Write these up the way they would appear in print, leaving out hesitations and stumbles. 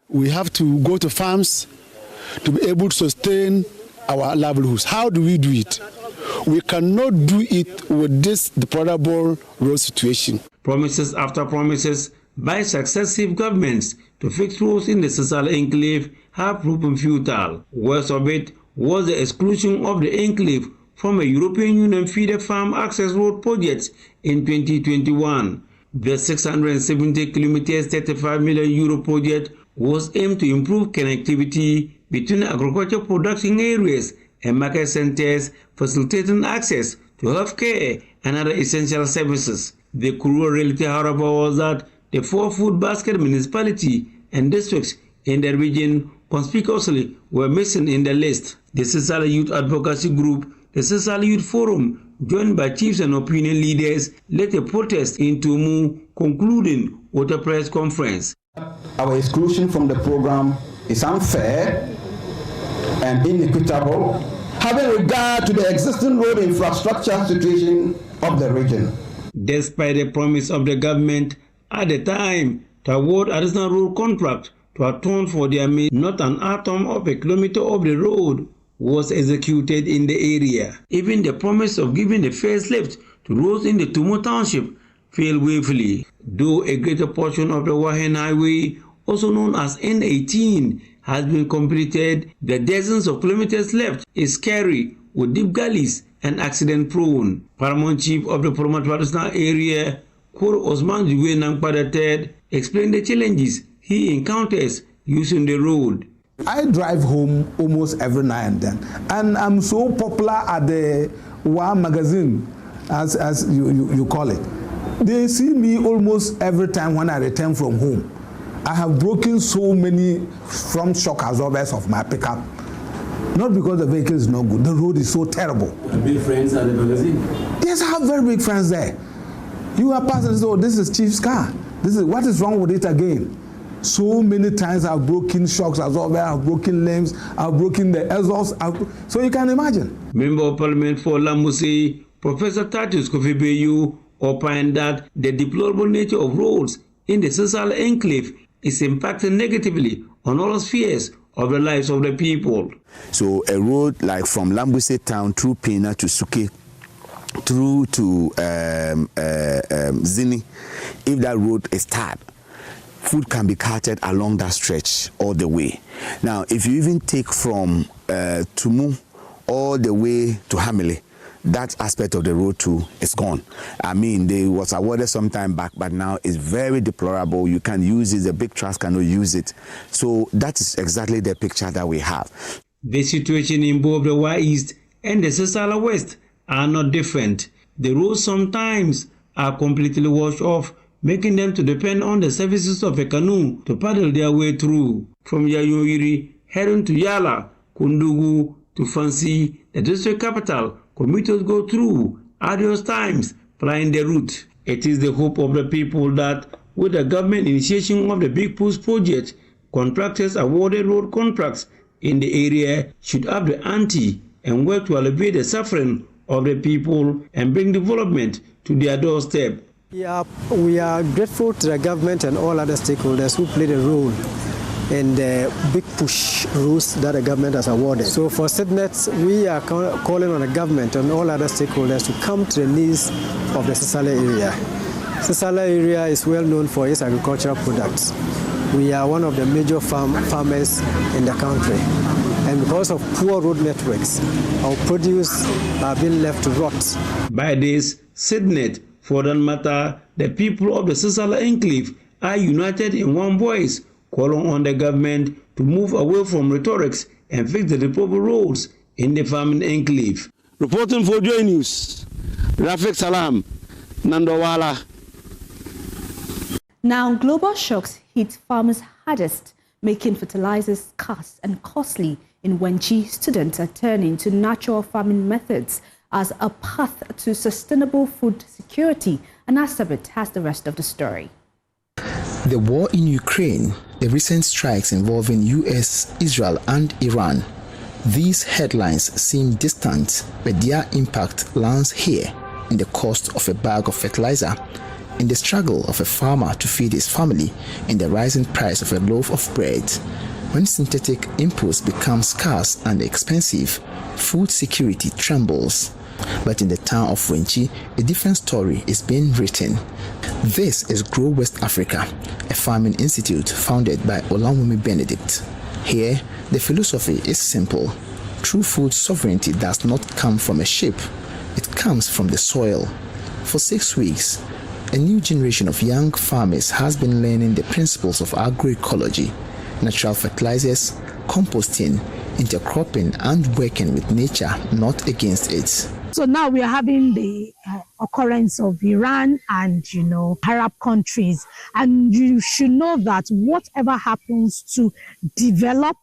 We have to go to farms to be able to sustain our livelihoods. How do we do it? We cannot do it with this deplorable road situation. Promises after promises by successive governments to fix roads in the Sissala enclave have proven futile. Worst of it was the exclusion of the enclave from a European Union feeder farm access road project in 2021. The 670 kilometers 35 million euro project was aimed to improve connectivity between agriculture production areas and market centers, facilitating access to healthcare and other essential services. The cruel reality, however, was that the 4 food basket municipality and districts in the region conspicuously were missing in the list. The Sissala Youth Advocacy Group, the Sissala Youth Forum, joined by chiefs and opinion leaders, led a protest in Tumu, concluding with a press conference. Our exclusion from the program is unfair and inequitable, having regard to the existing road infrastructure situation of the region. Despite the promise of the government at the time to award Artisan road contract to atone for their made, not an atom of a kilometer of the road was executed in the area. Even the promise of giving the facelift to roads in the Tumu township failed woefully. Though a greater portion of the Wahen Highway, also known as N18, has been completed, the dozens of kilometers left is scary with deep gullies and accident-prone. Paramount Chief of the Artisan area, Koro Osman Juwe Nangpada III, explained the challenges he encounters using the road. I drive home almost every now and then, and I'm so popular at the WA magazine, as you call it. They see me almost every time when I return from home. I have broken so many front shock absorbers of my pickup. Not because the vehicle is not good, the road is so terrible. Big friends at the magazine? Yes, I have very big friends there. You are passing and say, oh, this is Chief's car. What is wrong with it again? So many times I've broken shocks absorbers, I've broken limbs, I've broken the exhaust. So you can imagine. Member of Parliament for Lamuse, Professor Tatus Kofi-Beyu, opined that the deplorable nature of roads in the Sissala enclave is impacting negatively on all spheres of the lives of the people. So a road like from Lambuse town through Pena to Suke, through to Zini, if that road is tarred, food can be carted along that stretch all the way. Now, if you even take from Tumu all the way to Hamile, that aspect of the road too is gone. I mean, they was awarded some time back, but now it's very deplorable. You can use it, the big trucks cannot use it. So that is exactly the picture that we have. The situation in both the Wa East and the Sissala West are not different. The roads sometimes are completely washed off, making them to depend on the services of a canoe to paddle their way through. From Yayoiri, heading to Yala, Kundugu to Fancy, the district capital, commuters go through arduous times flying the route. It is the hope of the people that with the government initiation of the Big Push project, contractors awarded road contracts in the area should up the ante and work to alleviate the suffering of the people and bring development to their doorstep. Yeah, we are grateful to the government and all other stakeholders who played a role in the big push rules that the government has awarded. So for SIDnet, we are calling on the government and all other stakeholders to come to the needs of the Sissala area. Sissala area is well known for its agricultural products. We are one of the major farmers in the country. And because of poor road networks, our produce are being left to rot. By this, SIDnet, for that matter, the people of the Sissala enclave are united in one voice, calling on the government to move away from rhetorics and fix the deplorable roads in the farming enclave. Reporting for Joy News, Rafik Salam, Nandowala. Now, global shocks hit farmers hardest, making fertilizers scarce and costly in Wenchi. Students are turning to natural farming methods as a path to sustainable food security. And Asabit has the rest of the story. The war in Ukraine, the recent strikes involving US, Israel and Iran. These headlines seem distant, but their impact lands here in the cost of a bag of fertilizer. in the struggle of a farmer to feed his family and the rising price of a loaf of bread. When synthetic inputs become scarce and expensive, food security trembles. But in the town of Wenchi, a different story is being written. This is Grow West Africa, a farming institute founded by Olanwumi Benedict. Here, the philosophy is simple. True food sovereignty does not come from a ship, it comes from the soil. For 6 weeks, a new generation of young farmers has been learning the principles of agroecology, natural fertilizers, composting, intercropping, and working with nature, not against it. So now we are having the occurrence of Iran and, Arab countries. And you should know that whatever happens to developed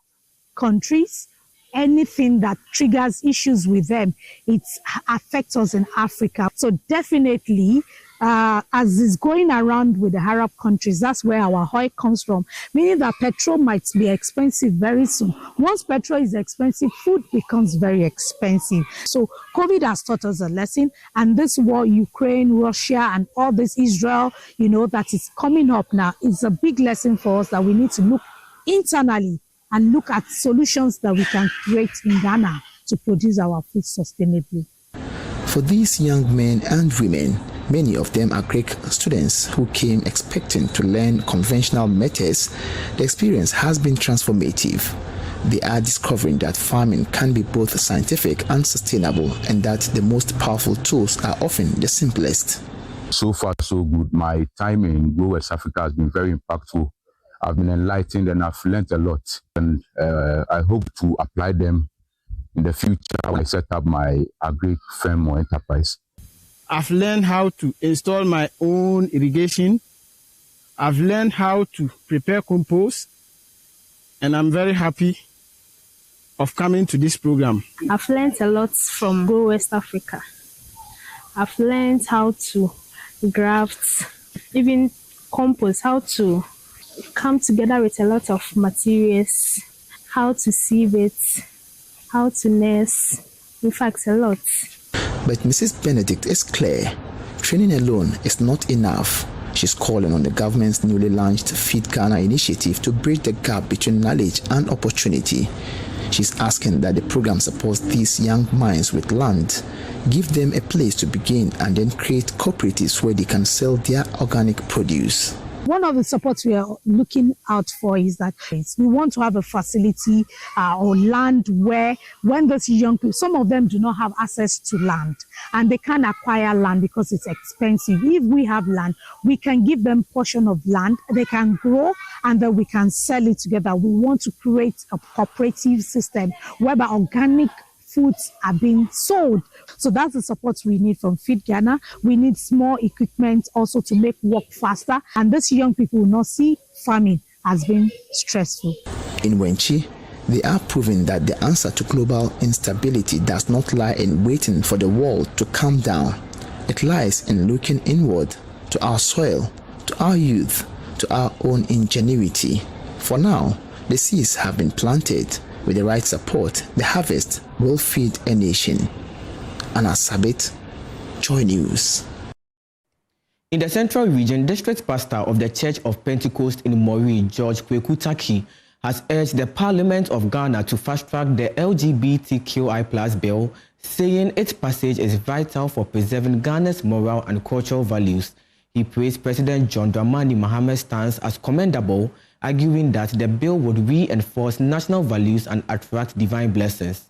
countries, anything that triggers issues with them, it affects us in Africa. So definitely, as is going around with the Arab countries, that's where our oil comes from, meaning that petrol might be expensive very soon. Once petrol is expensive, food becomes very expensive. So COVID has taught us a lesson, and this war, Ukraine, Russia, and all this Israel, that is coming up now, is a big lesson for us that we need to look internally and look at solutions that we can create in Ghana to produce our food sustainably. For these young men and women, many of them are Greek students who came expecting to learn conventional methods. The experience has been transformative. They are discovering that farming can be both scientific and sustainable, and that the most powerful tools are often the simplest. So far, so good. My time in Grow West Africa has been very impactful. I've been enlightened and I've learned a lot, and I hope to apply them in the future when I set up my agri firm or enterprise. I've learned how to install my own irrigation. I've learned how to prepare compost, and I'm very happy of coming to this program. I've learned a lot from Grow West Africa. I've learned how to graft, even compost, how to come together with a lot of materials, how to sieve it, how to nurse, in fact, a lot. But Mrs. Benedict is clear. Training alone is not enough. She's calling on the government's newly launched Feed Ghana initiative to bridge the gap between knowledge and opportunity. She's asking that the program supports these young minds with land, give them a place to begin, and then create cooperatives where they can sell their organic produce. One of the supports we are looking out for is that we want to have a facility or land where, when those young people, some of them do not have access to land and they can't acquire land because it's expensive. If we have land, we can give them a portion of land, they can grow, and then we can sell it together. We want to create a cooperative system whereby organic foods are being sold. So that's the support we need from Feed Ghana. We need small equipment also to make work faster. And these young people will not see farming as being stressful. In Wenchi, they are proving that the answer to global instability does not lie in waiting for the world to calm down. It lies in looking inward to our soil, to our youth, to our own ingenuity. For now, the seeds have been planted. With the right support, the harvest will feed a nation. Anna Sabit, Joy News. In the Central Region, District Pastor of the Church of Pentecost in Mori, George Kwekutaki, has urged the Parliament of Ghana to fast-track the LGBTQI+ bill, saying its passage is vital for preserving Ghana's moral and cultural values. He praised President John Dramani Mahamad's stance as commendable, arguing that the bill would reinforce national values and attract divine blessings.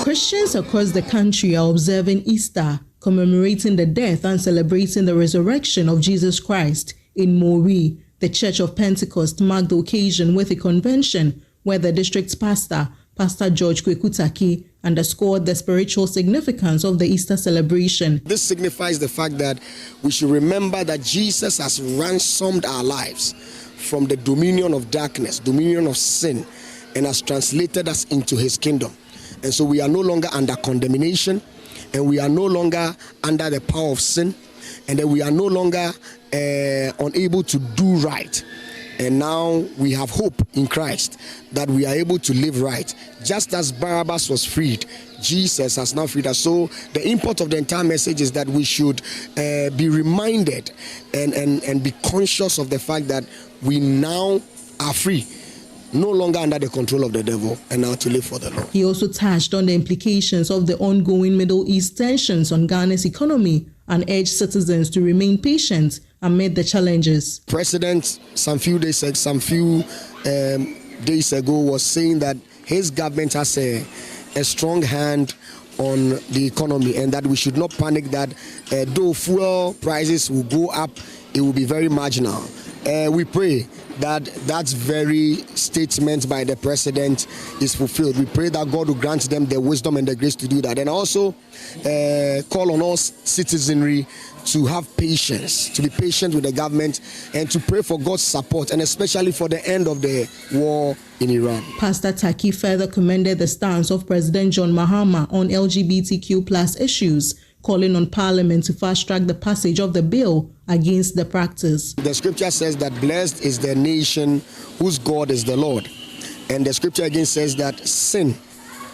Christians across the country are observing Easter, commemorating the death and celebrating the resurrection of Jesus Christ. In Mori, the Church of Pentecost marked the occasion with a convention where the district pastor, Pastor George Kwekutaki, underscored the spiritual significance of the Easter celebration. This signifies the fact that we should remember that Jesus has ransomed our lives from the dominion of darkness, dominion of sin, and has translated us into his kingdom. And so we are no longer under condemnation, and we are no longer under the power of sin, and then we are no longer unable to do right. And now we have hope in Christ that we are able to live right. Just as Barabbas was freed, Jesus has now freed us. So the import of the entire message is that we should be reminded and be conscious of the fact that we now are free, no longer under the control of the devil, and now to live for the Lord. He also touched on the implications of the ongoing Middle East tensions on Ghana's economy and urged citizens to remain patient amid the challenges. President, some few days ago, was saying that his government has a strong hand on the economy and that we should not panic, that though fuel prices will go up, it will be very marginal. We pray that that very statement by the president is fulfilled. We pray that God will grant them the wisdom and the grace to do that. And also call on all citizenry to have patience, to be patient with the government, and to pray for God's support, and especially for the end of the war in Iran. Pastor Taki further commended the stance of President John Mahama on LGBTQ plus issues, calling on Parliament to fast-track the passage of the bill against the practice. The scripture says that blessed is the nation whose God is the Lord. And the scripture again says that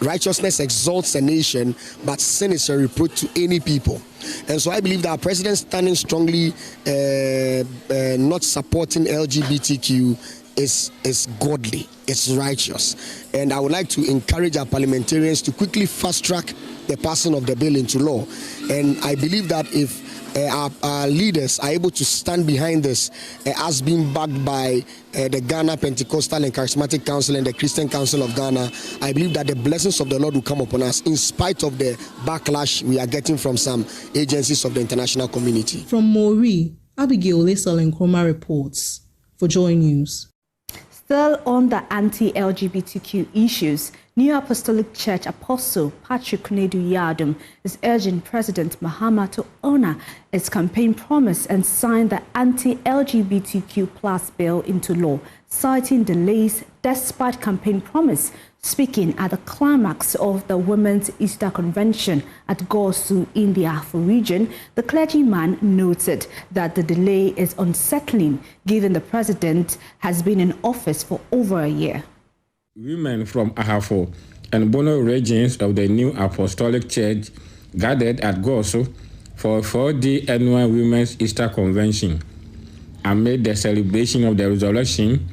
righteousness exalts a nation, but sin is a reproach to any people. And so I believe that our president standing strongly, not supporting LGBTQ, is godly, it's righteous. And I would like to encourage our parliamentarians to quickly fast-track the passing of the bill into law. And I believe that if our leaders are able to stand behind this as being backed by the Ghana Pentecostal and Charismatic Council and the Christian Council of Ghana, I believe that the blessings of the Lord will come upon us in spite of the backlash we are getting from some agencies of the international community. From Mori, Abigail Nkrumah reports for Joy News. Still on the anti-LGBTQ issues, New Apostolic Church Apostle Patrick Yadom is urging President Mahama to honor its campaign promise and sign the anti-LGBTQ plus bill into law, citing delays despite campaign promise. Speaking at the climax of the Women's Easter Convention at Gosu in the Afro region, the clergyman noted that the delay is unsettling, given the president has been in office for over a year. Women from Ahafo and Bono regions of the New Apostolic Church gathered at Gosu for a 4-day annual Women's Easter Convention. Amid the celebration of the resurrection,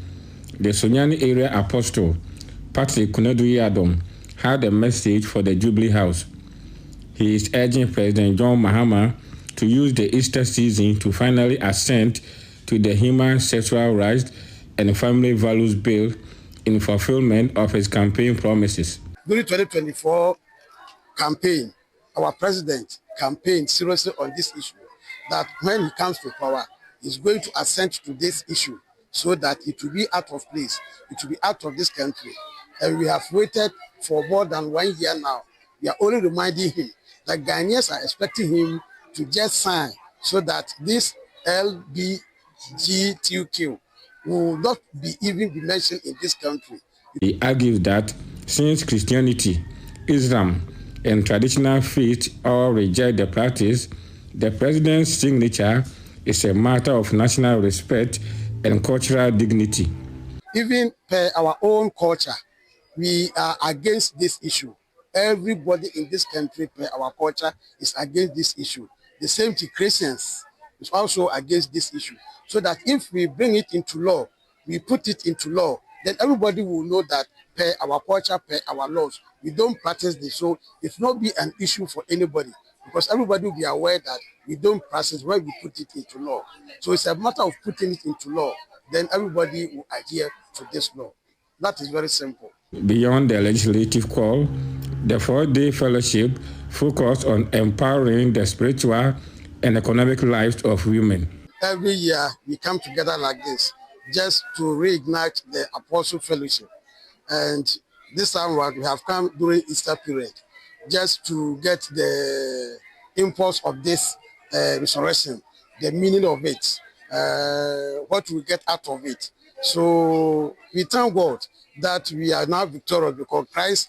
the Sonyani area apostle, Patrick Yadom, had a message for the Jubilee House. He is urging President John Mahama to use the Easter season to finally assent to the Human Sexual Rights and Family Values Bill in fulfillment of his campaign promises. During 2024 campaign, our president campaigned seriously on this issue, that when he comes to power, he's going to assent to this issue so that it will be out of place, it will be out of this country. And we have waited for more than 1 year now. We are only reminding him that Ghanaians are expecting him to just sign so that this LGBTQ will not even be mentioned in this country. He argues that since Christianity, Islam, and traditional faith all reject the practice, the president's signature is a matter of national respect and cultural dignity. Even per our own culture, we are against this issue. Everybody in this country, per our culture, is against this issue. The same to Christians is also against this issue. So that if we bring it into law, we put it into law, then everybody will know that per our culture, per our laws, we don't practice this. So it will not be an issue for anybody, because everybody will be aware that we don't practice when we put it into law. So it's a matter of putting it into law, then everybody will adhere to this law. That is very simple. Beyond the legislative call, the 4-day fellowship focused on empowering the spiritual and economic lives of women. Every year we come together like this just to reignite the Apostle Fellowship. And this time we have come during Easter period just to get the impulse of this resurrection, the meaning of it, what we get out of it. So we thank God that we are now victorious, because Christ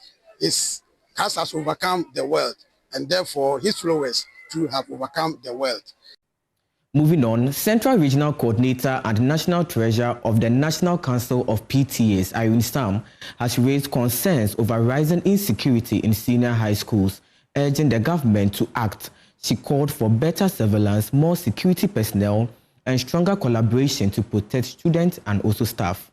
has overcome the world, and therefore his followers too have overcome the world. Moving on, Central Regional Coordinator and National Treasurer of the National Council of PTAs, Irene Sam, has raised concerns over rising insecurity in senior high schools, urging the government to act. She called for better surveillance, more security personnel, and stronger collaboration to protect students and also staff.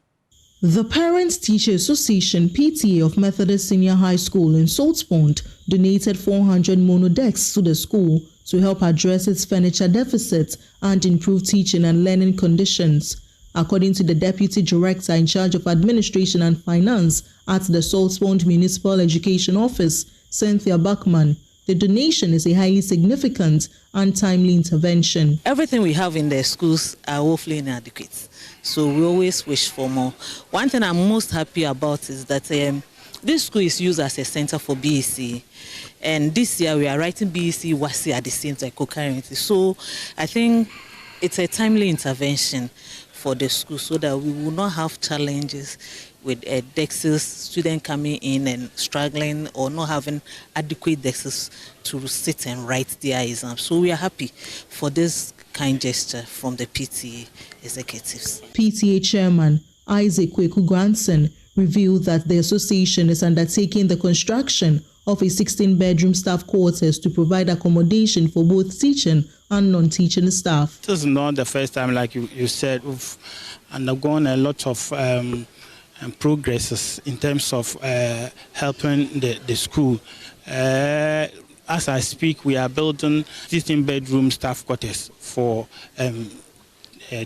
The Parents Teacher Association PTA of Methodist Senior High School in Salt Pond donated 400 monodecks to the school to help address its furniture deficit and improve teaching and learning conditions. According to the Deputy Director in charge of Administration and Finance at the Salt Pond Municipal Education Office, Cynthia Bachman, the donation is a highly significant and timely intervention. Everything we have in the schools are woefully inadequate, so we always wish for more. One thing I'm most happy about is that this school is used as a center for BEC, and this year we are writing BEC WASI at the same time concurrently. So I think it's a timely intervention for the school so that we will not have challenges with DEXs, students coming in and struggling or not having adequate DEXs to sit and write their exams. So we are happy for this kind gesture from the PTA executives. PTA Chairman Isaac Kweku Granson revealed that the association is undertaking the construction of a 16-bedroom staff quarters to provide accommodation for both teaching and non-teaching staff. This is not the first time, like you said, we've undergone a lot of progresses in terms of helping the school. As I speak, we are building 16-bedroom staff quarters for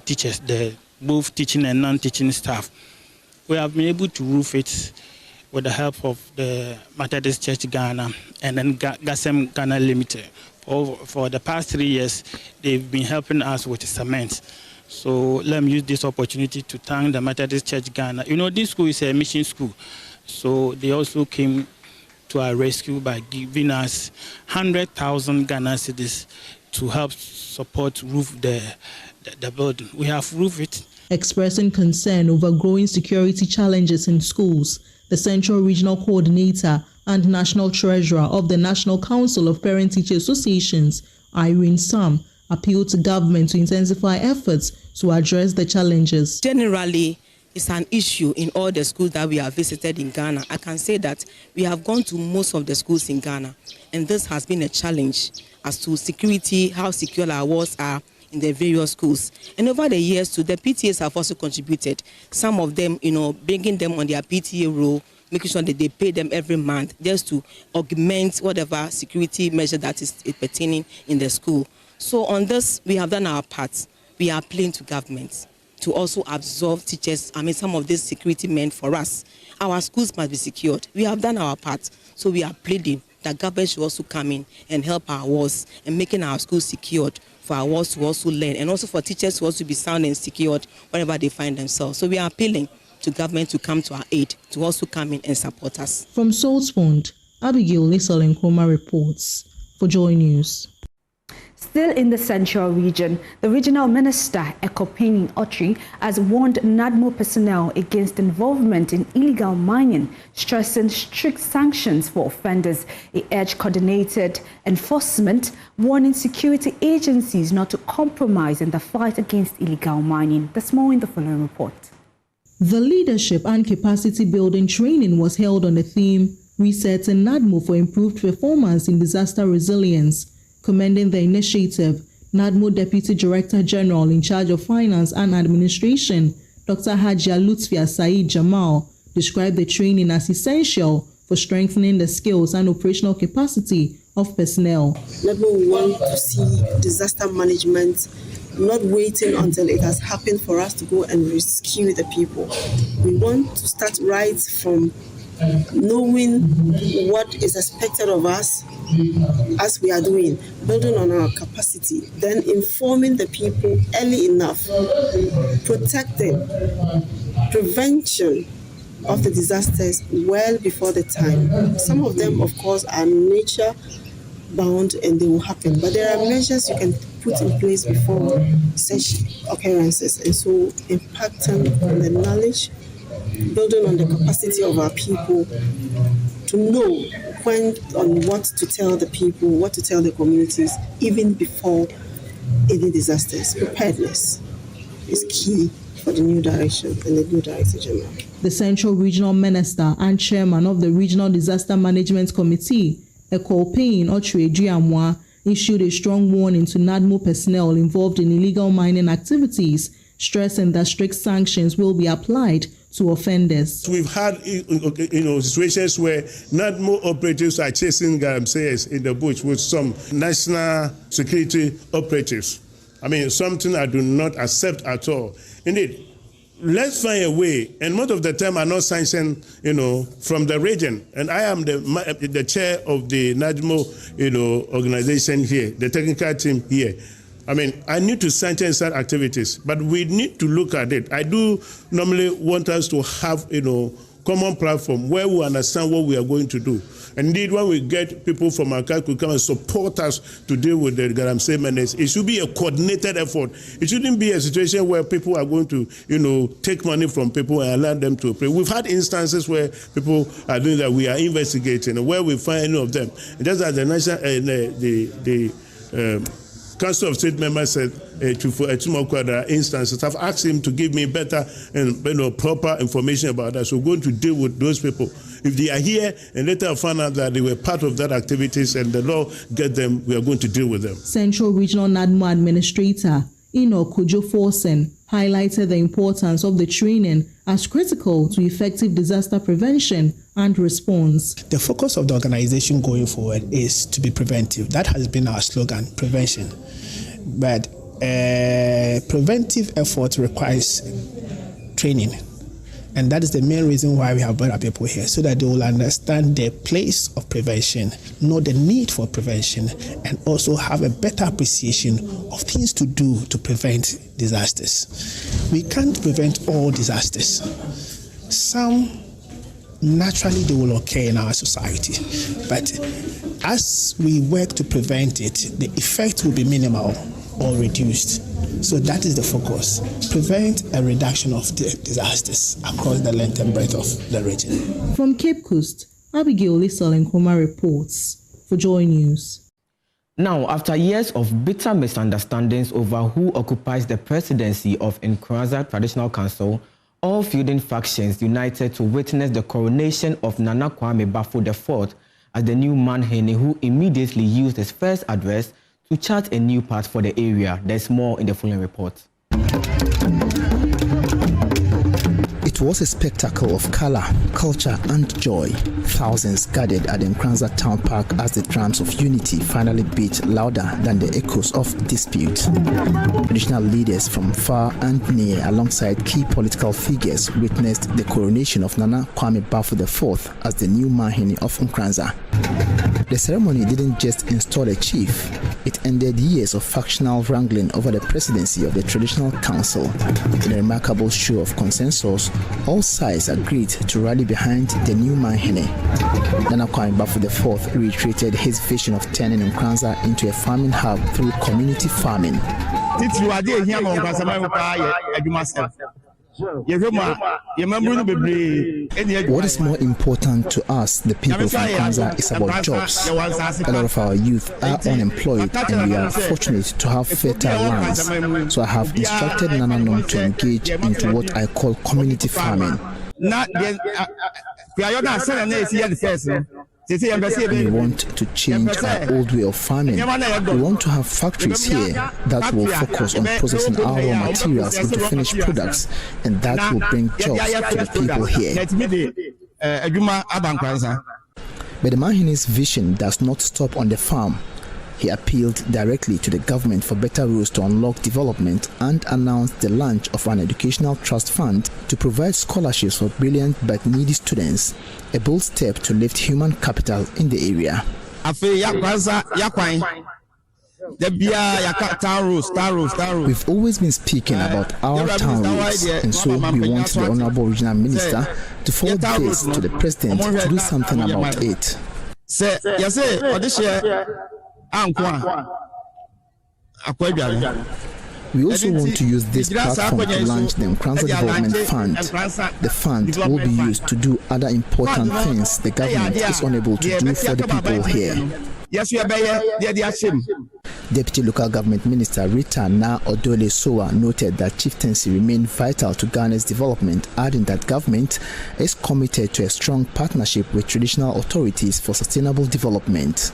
teachers, both teaching and non-teaching staff. We have been able to roof it with the help of the Methodist Church Ghana and then Gasem Ghana Limited. For the past 3 years, they've been helping us with cement. So let me use this opportunity to thank the Methodist Church Ghana. You know, this school is a mission school, so they also came to our rescue by giving us 100,000 Ghana cedis to help support roof the building. We have roofed it. Expressing concern over growing security challenges in schools, the Central Regional Coordinator and National Treasurer of the National Council of Parent-Teacher Associations, Irene Sam, appealed to government to intensify efforts to address the challenges. Generally, it's an issue in all the schools that we have visited in Ghana. I can say that we have gone to most of the schools in Ghana, and this has been a challenge as to security, how secure our walls are in the various schools. And over the years too, the PTAs have also contributed. Some of them, bringing them on their PTA role, making sure that they pay them every month just to augment whatever security measure that is pertaining in the school. So on this, we have done our part. We are appealing to government to also absorb teachers, some of these security men for us. Our schools must be secured. We have done our part. So we are pleading that government should also come in and help our walls and making our schools secured for our walls to also learn, and also for teachers to also be sound and secured wherever they find themselves. So we are appealing to government to come to our aid, to also come in and support us. From Salt Pond, Abigail Nkrumah reports for Joy News. Still in the Central region, the regional minister, Ekow, has warned NADMO personnel against involvement in illegal mining, stressing strict sanctions for offenders. He urged coordinated enforcement, warning security agencies not to compromise in the fight against illegal mining. There's more in the following report. The leadership and capacity building training was held on the theme, Resetting NADMO for Improved Performance in Disaster Resilience. Commending the initiative, NADMO Deputy Director General in charge of Finance and Administration, Dr. Hajia Lutfia Saeed Jamal, described the training as essential for strengthening the skills and operational capacity of personnel. NADMO want to see disaster management, not waiting until it has happened for us to go and rescue the people. We want to start right from knowing what is expected of us as we are doing, building on our capacity, then informing the people early enough, protecting, prevention of the disasters well before the time. Some of them, of course, are nature bound and they will happen, but there are measures you can put in place before such occurrences, and so impacting on the knowledge, building on the capacity of our people to know when on what to tell the people, what to tell the communities, even before any disasters. Preparedness is key for the new direction and the new Director General. The Central Regional Minister and Chairman of the Regional Disaster Management Committee, Ekow Yamoah, issued a strong warning to NADMO personnel involved in illegal mining activities, stressing that strict sanctions will be applied to offenders. We've had situations where NADMO operatives are chasing galamseyers in the bush with some national security operatives. I mean, something I do not accept at all. Indeed, let's find a way, and most of the time are not sanctioned, from the region. And I am the chair of the NADMO, organization here, the technical team here. I mean, I need to sanction such activities, but we need to look at it. I do normally want us to have, common platform where we understand what we are going to do. Indeed, when we get people from Accra to come and support us to deal with the galamsey menace, it should be a coordinated effort. It shouldn't be a situation where people are going to, take money from people and allow them to operate. We've had instances where people are doing that. We are investigating, where we find any of them. Just as the national, Council of State members said there are instances. I've asked him to give me better and proper information about that. So we're going to deal with those people. If they are here and later find out that they were part of that activities and the law get them, we are going to deal with them. Central Regional NADMO Administrator Forsen highlighted the importance of the training as critical to effective disaster prevention and response. The focus of the organization going forward is to be preventive. That has been our slogan, prevention. But preventive effort requires training. And that is the main reason why we have brought our people here, so that they will understand the place of prevention, know the need for prevention, and also have a better appreciation of things to do to prevent disasters. We can't prevent all disasters. Some, naturally, they will occur in our society. But as we work to prevent it, the effect will be minimal or reduced. So that is the focus. Prevent a reduction of the disasters across the length and breadth of the region. From Cape Coast, Abigail Nkrumah reports for Joy News. Now, after years of bitter misunderstandings over who occupies the presidency of Nkrumah Traditional Council, all feuding factions united to witness the coronation of Nana Kwame Bafo IV as the new Manhene, who immediately used his first address to chart a new path for the area. There's more in the following report. It was a spectacle of color, culture, and joy. Thousands gathered at the Nkrumah Town Park as the drums of unity finally beat louder than the echoes of dispute. Traditional leaders from far and near, alongside key political figures, witnessed the coronation of Nana Kwame Bafo IV as the new Manhene of Nkrumah. The ceremony didn't just install a chief, it ended years of factional wrangling over the presidency of the Traditional Council. In a remarkable show of consensus, all sides agreed to rally behind the new Manhene. Nana Kwame Bafo IV reiterated his vision of turning Nkrumah into a farming hub through community farming. What is more important to us, the people of Nkrumah, is about jobs. A lot of our youth are unemployed and we are fortunate to have fertile lands. So I have instructed Nananom to engage into what I call community farming. We want to change our old way of farming. We want to have factories here that will focus on processing our raw materials into finished products, and that will bring jobs to the people here. But the Manhene's vision does not stop on the farm. He appealed directly to the government for better rules to unlock development and announced the launch of an educational trust fund to provide scholarships for brilliant but needy students, a bold step to lift human capital in the area. We've always been speaking about our town roads, and so we want the Honorable Regional Minister to forward this to the President to do something about it. We also want to use this platform to launch the Nkrumah Development Fund. The fund will be used to do other important things the government is unable to do for the people here. yes, we are the shame. Deputy Local Government Minister Rita Na Odole Sowa noted that chieftaincy remained vital to Ghana's development, adding that government is committed to a strong partnership with traditional authorities for sustainable development.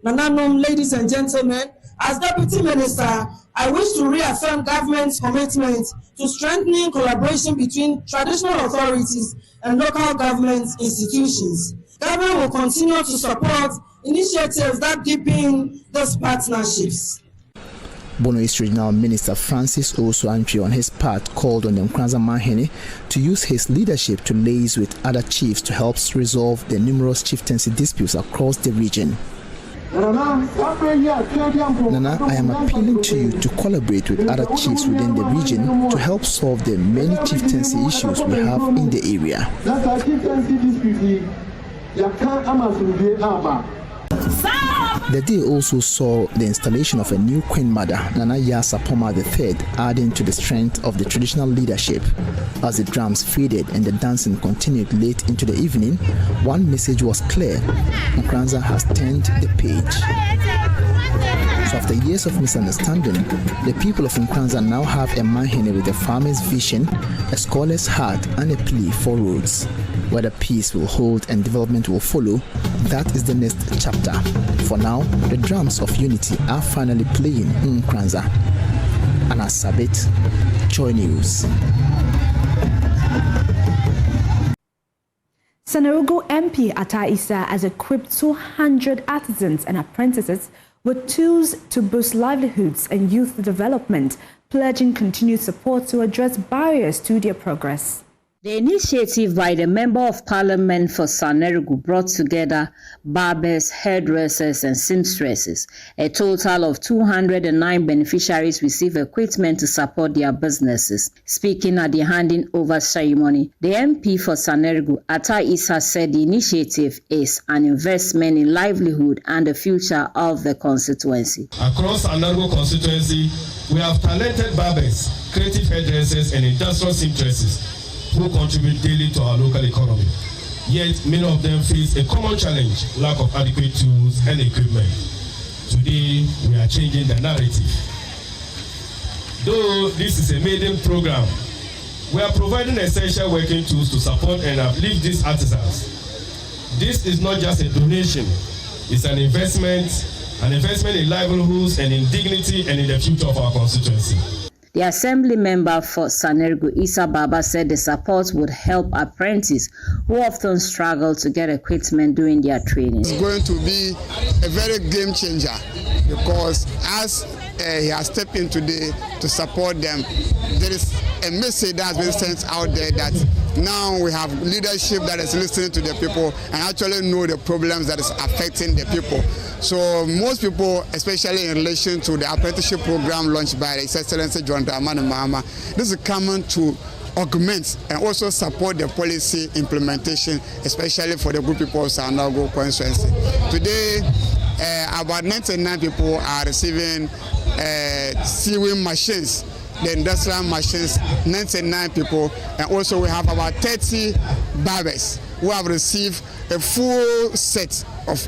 Nananom, ladies and gentlemen, as Deputy Minister, I wish to reaffirm government's commitment to strengthening collaboration between traditional authorities and local government institutions. Government will continue to support initiatives that deepen these partnerships. Bono East Regional Minister Francis Osuantwi on his part called on the Nkrumah Mahene to use his leadership to liaise with other chiefs to help resolve the numerous chieftaincy disputes across the region. Nana, I am appealing to you to collaborate with other chiefs within the region to help solve the many chieftaincy issues we have in the area. The day also saw the installation of a new Queen Mother, Nana Sapoma III, adding to the strength of the traditional leadership. As the drums faded and the dancing continued late into the evening, one message was clear: Nkrumah has turned the page. So after years of misunderstanding, the people of Nkrumah now have a Mahene with a farmer's vision, a scholar's heart, and a plea for roads. Whether peace will hold and development will follow, that is the next chapter. For now, the drums of unity are finally playing in Nkrumah. Anna Sabit, Joy News. Sanerugu MP Ata Issa has equipped 200 artisans and apprentices with tools to boost livelihoods and youth development, pledging continued support to address barriers to their progress. The initiative by the Member of Parliament for Sanerugu brought together barbers, hairdressers, and seamstresses. A total of 209 beneficiaries received equipment to support their businesses. Speaking at the handing over ceremony, the MP for Sanerugu, Ata Issa, said the initiative is an investment in livelihood and the future of the constituency. Across Sanerugu constituency, we have talented barbers, creative hairdressers, and industrial seamstresses who contribute daily to our local economy. Yet, many of them face a common challenge: lack of adequate tools and equipment. Today, we are changing the narrative. Though this is a maiden program, we are providing essential working tools to support and uplift these artisans. This is not just a donation, it's an investment in livelihoods and in dignity and in the future of our constituency. The Assembly member for Sanerugu, Issa Baba, said the support would help apprentices who often struggle to get equipment during their training. It's going to be a very game changer because as he has stepped in today to support them, there is a message that has been sent out there that now we have leadership that is listening to the people and actually know the problems that is affecting the people. So most people, especially in relation to the apprenticeship program launched by His Excellency John Dramani Mahama, this is coming to augment and also support the policy implementation, especially for the good people of Sanerugu constituency. Today, about 99 people are receiving sewing machines, the industrial machines, 99 people, and also we have about 30 barbers who have received a full set of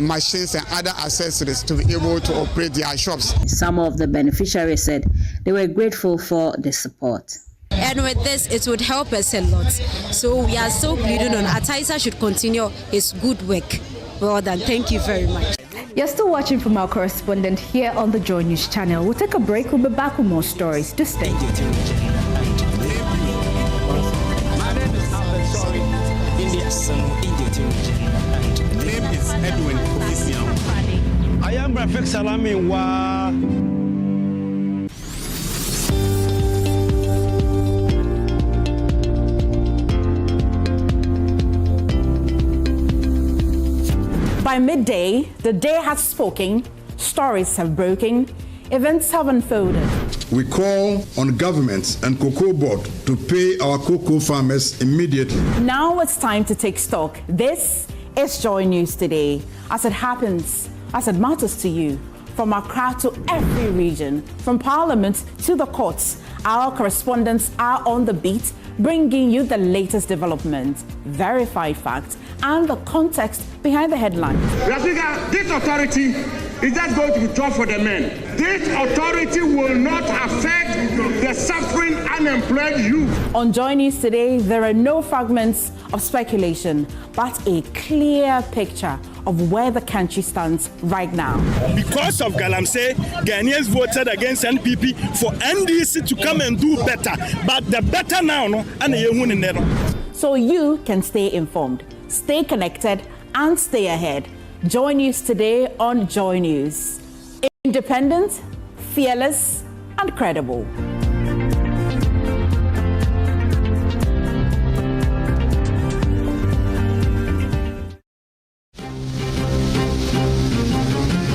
machines and other accessories to be able to operate their shops. Some of the beneficiaries said they were grateful for the support. And with this, it would help us a lot. So we are so pleading on Ata Issa should continue his good work. Well done. Thank you very much. You're still watching from Our Correspondent here on the Joy News channel. We'll take a break. We'll be back with more stories. Just stay. My name is Edwin. I am Rafik Salami Wa. By midday, the day has spoken, stories have broken, events have unfolded. We call on governments and cocoa board to pay our cocoa farmers immediately. Now it's time to take stock. This is Joy News Today. As it happens, as it matters to you, from Accra to every region, from Parliament to the courts, our correspondents are on the beat, bringing you the latest developments, verified facts, and the context behind the headlines. Speaker, this authority is just going to be tough for the men. This authority will not affect the suffering unemployed youth. On Joy News today, there are no fragments of speculation, but a clear picture of where the country stands right now. Because of Galamsey, Ghanaians voted against NPP for NDC to come and do better. But the better now, no, and so you can stay informed, stay connected, and stay ahead. Joy News today on Joy News. Independent, fearless, and credible.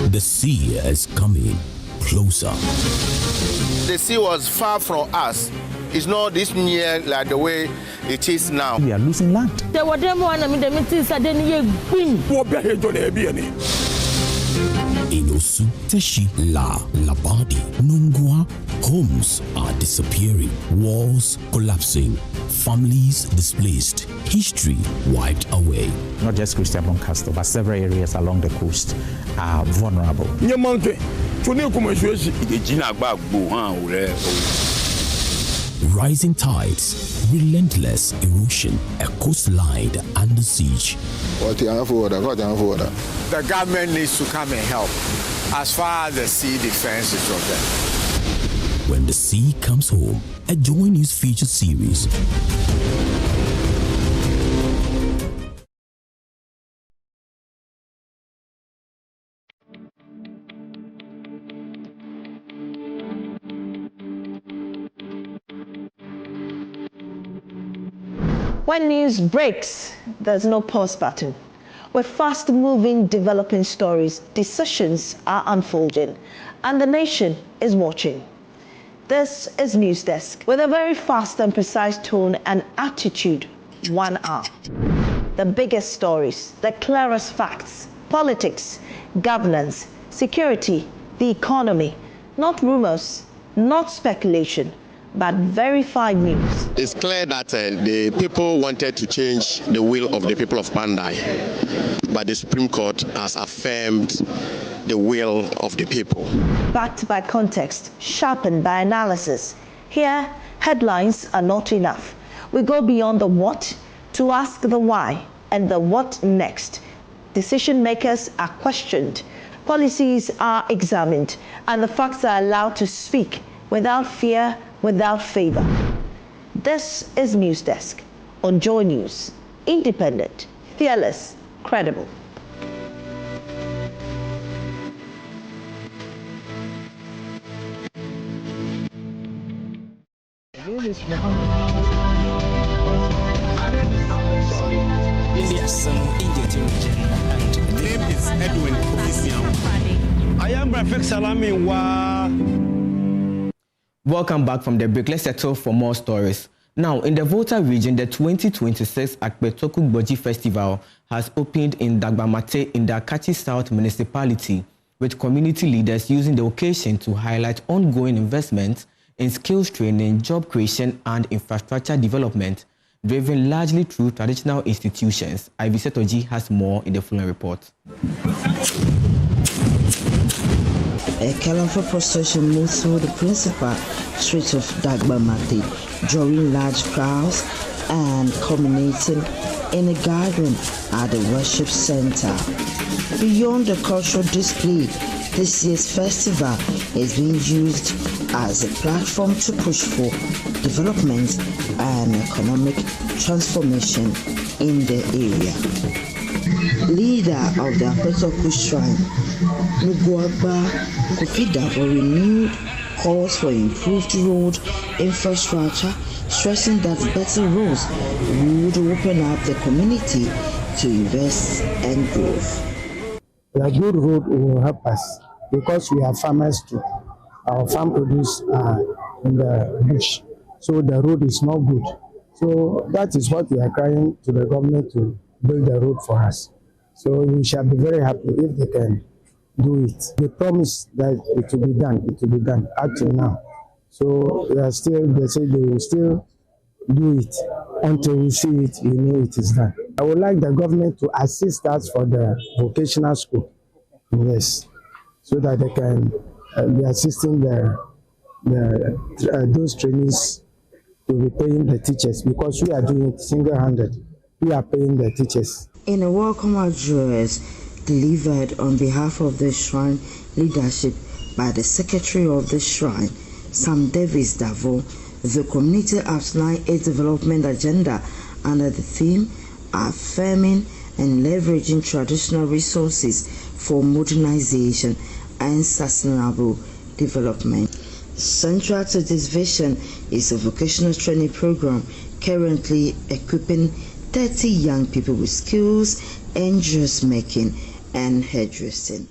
The sea is coming closer. The sea was far from us. It's not this near like the way it is now. We are losing land. Inosu, Teshi, La, Labadi, Nungwa, homes are disappearing, walls collapsing, families displaced, history wiped away. Not just Christian Lancaster, but several areas along the coast are vulnerable. Rising tides, relentless erosion, a coastline under siege. The government needs to come and help as far as the sea defense is concerned. When the sea comes home, a Joy News feature series. When news breaks, there's no pause button. With fast-moving developing stories, decisions are unfolding, and the nation is watching. This is News Desk, with a very fast and precise tone and attitude, 1 hour. The biggest stories, the clearest facts, politics, governance, security, the economy, not rumors, not speculation, but verified news. It's clear that the people wanted to change the will of the people of Pandai, but the Supreme Court has affirmed the will of the people. Backed by context, sharpened by analysis. Here, headlines are not enough. We go beyond the what to ask the why and the what next. Decision makers are questioned, policies are examined, and the facts are allowed to speak without fear, without favor. This is News Desk on Joy News. Independent, fearless, credible. Name is Edwin. I am Rafik Salami Wa. Welcome back from the break. Let's settle for more stories. Now, in the Volta region, the 2026 Akpetoku Boji Festival has opened in Dagbamate in the Akachi South municipality, with community leaders using the occasion to highlight ongoing investments in skills training, job creation, and infrastructure development, driven largely through traditional institutions. Ivy Setoji has more in the following report. A colorful procession moved through the principal streets of Dagbamate, drawing large crowds and culminating in a gathering at the worship center. Beyond the cultural display, this year's festival is being used as a platform to push for development and economic transformation in the area. Leader of the Akpetoku Shrine, Nuguagba Kofida, for renewed calls for improved road infrastructure, stressing that better roads would open up the community to invest and growth. A good road will help us because we are farmers too. Our farm produce in the bush, so the road is not good. So that is what we are crying to the government to build the road for us. So we shall be very happy if they can do it. They promise that it will be done. It will be done up to now. So they say they will still do it until we see it, we know it is done. I would like the government to assist us for the vocational school. Yes, so that they can be assisting those trainees to be paying the teachers, because we are doing it single-handed. We are paying the teachers. In a welcome address delivered on behalf of the Shrine leadership by the Secretary of the Shrine, Sam Davis Davo, the community outlined its development agenda under the theme affirming and leveraging traditional resources for modernization and sustainable development. Central to this vision is a vocational training program currently equipping 30 young people with skills in dressmaking and hairdressing.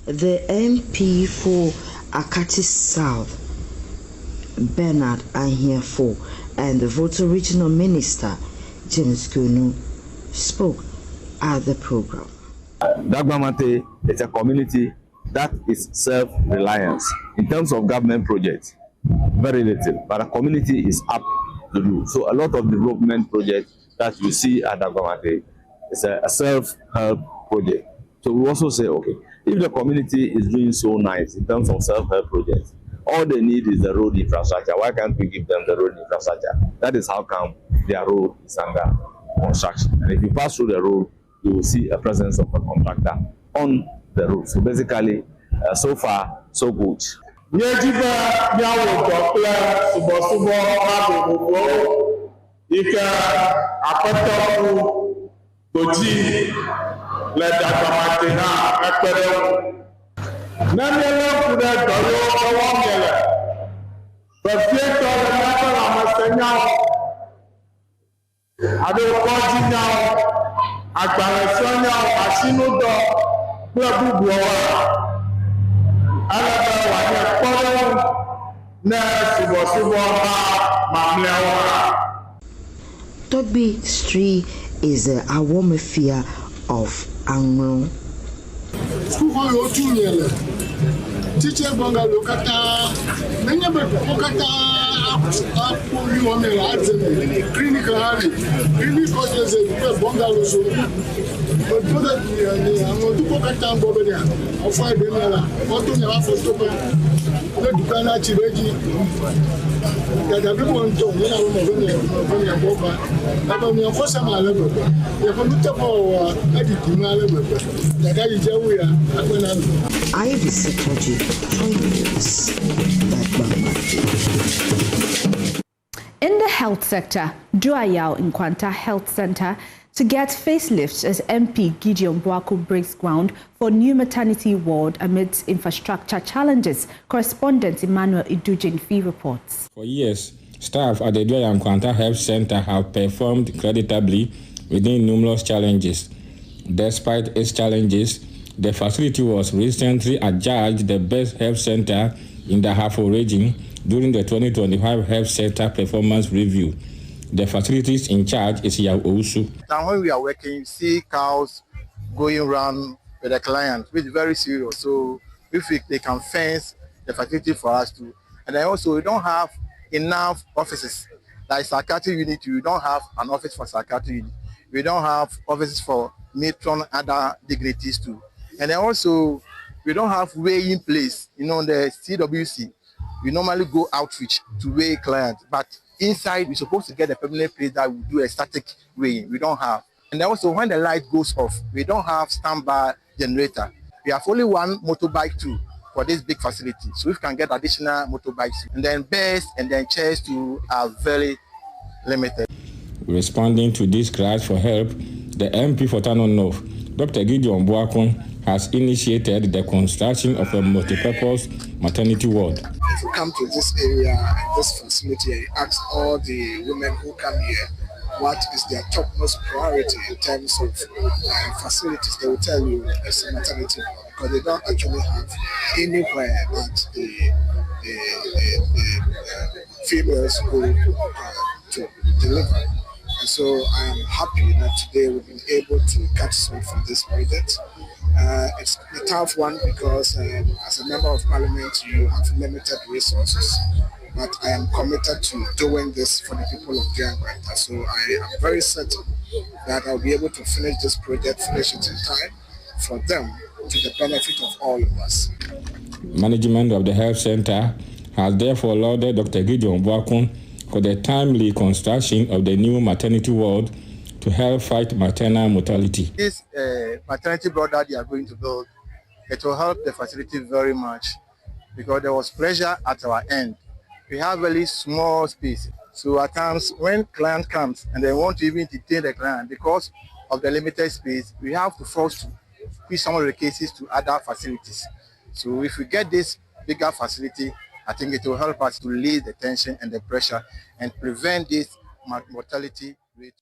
The MP for Akati South, Bernard Anhiafo, and the Volta Regional Minister, James Kunu, spoke at the program. Dagbamate is a community that is self-reliant in terms of government projects. Very little, but a community is up to do. So a lot of development projects that you see at Dagbamate is a self-help project. So we also say, okay, if the community is doing so nice in terms of self-help projects, all they need is the road infrastructure. Why can't we give them the road infrastructure? That is how come their road is under construction. And if you pass through the road, you will see a presence of a contractor on the road. So basically, so far, so good. Toby Street is a Awomafia of Anglo. Teacher Bungalow Kata, many of clinical bungalows. But I'm going to go back down Bobania. I'll find Benella. What do you have for Toba? Let the Ghana Chibeji. That everyone told me I'm Boba. I'm on your first time. You're going to tell me editing my level. The guy is Yamoah. I visit In the health sector, Duayao Nkwanta Health Center to get facelifts as MP Gideon Boako breaks ground for new maternity ward amidst infrastructure challenges. Correspondent Emmanuel Idujinfi reports. For years, staff at the Duayao Nkwanta Health Center have performed creditably within numerous challenges. Despite its challenges, the facility was recently adjudged the best health center in the Hafo region during the 2025 Health Center Performance Review. The facilities in charge is Yamoah. Now when we are working, you see cows going around with the client, which is very serious. So if they can fence the facility for us too. And then also we don't have enough offices. Like psychiatry unit, we don't have an office for psychiatry unit. We don't have offices for matron and other dignities too. And then also, we don't have weighing place. You know, the CWC, we normally go outreach to weigh clients, but inside, we're supposed to get a permanent place that will do a static weighing. We don't have. And then also, when the light goes off, we don't have standby generator. We have only one motorbike too for this big facility. So we can get additional motorbikes. And then beds and then chairs too are very limited. Responding to this cries for help, the MP for Tano North, Dr. Gideon Boako, has initiated the construction of a multi-purpose maternity ward. If you come to this area, this facility, and you ask all the women who come here, what is their topmost priority in terms of facilities. They will tell you it's a maternity ward, because they don't actually have anywhere that the females go to deliver. And so I am happy that today we've been able to catch some from this project. It's a tough one because as a member of parliament, you have limited resources. But I am committed to doing this for the people of Yamoah. So I am very certain that I'll be able to finish this project, finish it in time for them, to the benefit of all of us. Management of the health center has therefore lauded Dr. Gideon Bwakun for the timely construction of the new maternity ward to help fight maternal mortality. This maternity ward that they are going to build, it will help the facility very much, because there was pressure at our end. We have very small space. So at times when client comes and they want to even detain the client because of the limited space, we have to force to push some of the cases to other facilities. So if we get this bigger facility, I think it will help us to ease the tension and the pressure and prevent this mortality rate.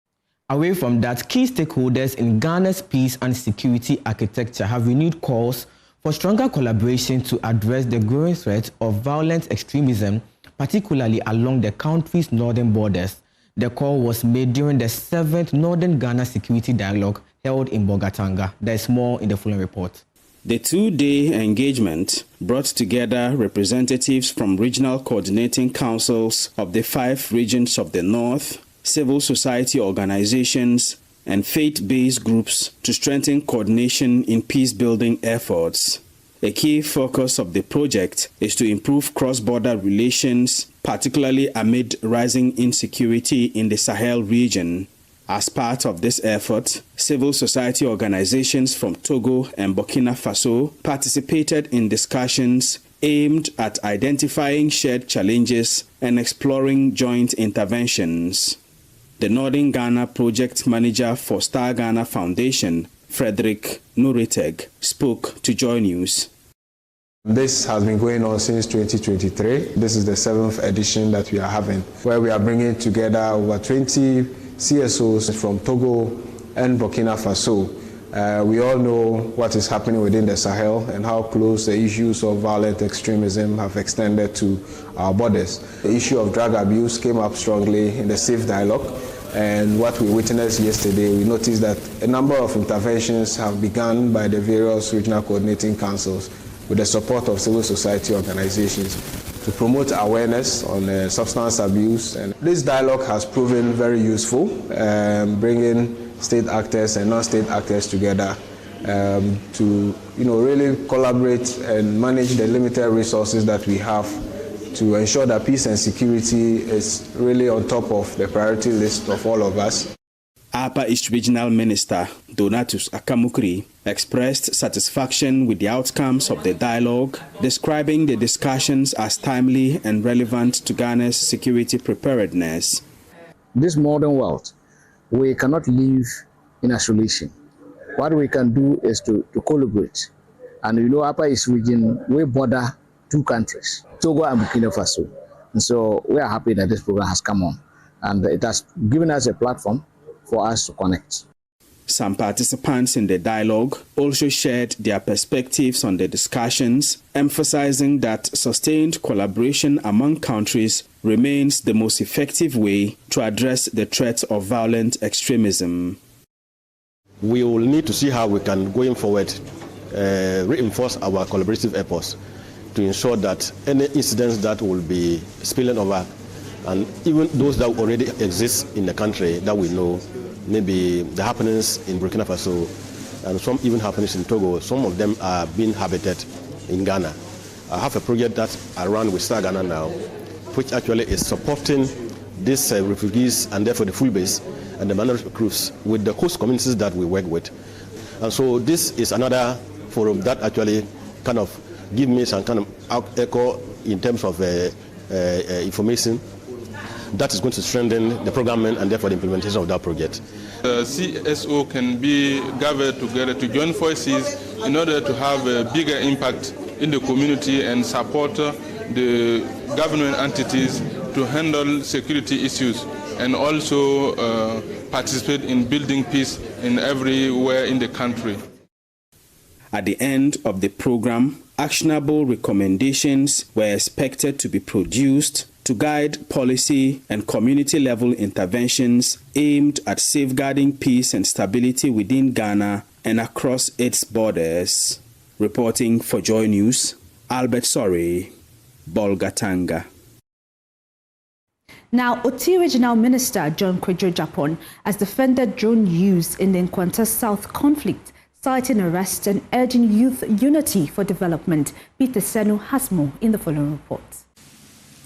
Away from that, key stakeholders in Ghana's peace and security architecture have renewed calls for stronger collaboration to address the growing threat of violent extremism, particularly along the country's northern borders. The call was made during the 7th Northern Ghana Security Dialogue held in Bogatanga. There's more in the following report. The two-day engagement brought together representatives from regional coordinating councils of the 5 regions of the North, civil society organizations, and faith-based groups to strengthen coordination in peace-building efforts. A key focus of the project is to improve cross-border relations, particularly amid rising insecurity in the Sahel region. As part of this effort, civil society organizations from Togo and Burkina Faso participated in discussions aimed at identifying shared challenges and exploring joint interventions. The Northern Ghana project manager for Star Ghana Foundation, Frederick Nuriteg, spoke to Joy News. This has been going on since 2023. This is the 7th edition that we are having, where we are bringing together over 20 CSOs from Togo and Burkina Faso. We all know what is happening within the Sahel and how close the issues of violent extremism have extended to our borders. The issue of drug abuse came up strongly in the Safe Dialogue, and what we witnessed yesterday, we noticed that a number of interventions have begun by the various regional coordinating councils with the support of civil society organizations to promote awareness on substance abuse. And this dialogue has proven very useful, bringing state actors and non-state actors together to really collaborate and manage the limited resources that we have to ensure that peace and security is really on top of the priority list of all of us. Upper East Regional Minister Donatus Akamukri expressed satisfaction with the outcomes of the dialogue, describing the discussions as timely and relevant to Ghana's security preparedness. This modern world, we cannot live in isolation. What we can do is to collaborate. And Upper East Region, we border 2 countries, Togo and Burkina Faso. And so we are happy that this program has come on, and it has given us a platform for us to connect. Some participants in the dialogue also shared their perspectives on the discussions, emphasizing that sustained collaboration among countries remains the most effective way to address the threat of violent extremism. We will need to see how we can, going forward, reinforce our collaborative efforts to ensure that any incidents that will be spilling over, and even those that already exist in the country that we know, maybe the happenings in Burkina Faso and some even happenings in Togo, some of them are being habited in Ghana. I have a project that I run with Star Ghana now, which actually is supporting these refugees and therefore the full base and the minority groups with the host communities that we work with. And so this is another forum that actually kind of give me some kind of echo in terms of information that is going to strengthen the programming and therefore the implementation of that project. The CSO can be gathered together to join forces in order to have a bigger impact in the community and support the government entities to handle security issues and also participate in building peace in everywhere in the country. At the end of the program, actionable recommendations were expected to be produced to guide policy and community-level interventions aimed at safeguarding peace and stability within Ghana and across its borders. Reporting for Joy News, Albert Sorry, Bolgatanga. Now, Oti Regional Minister John Kwadwo Japon has defended drone use in the Nkrumah South conflict, citing arrests and urging youth unity for development. Peter Senu has more in the following report.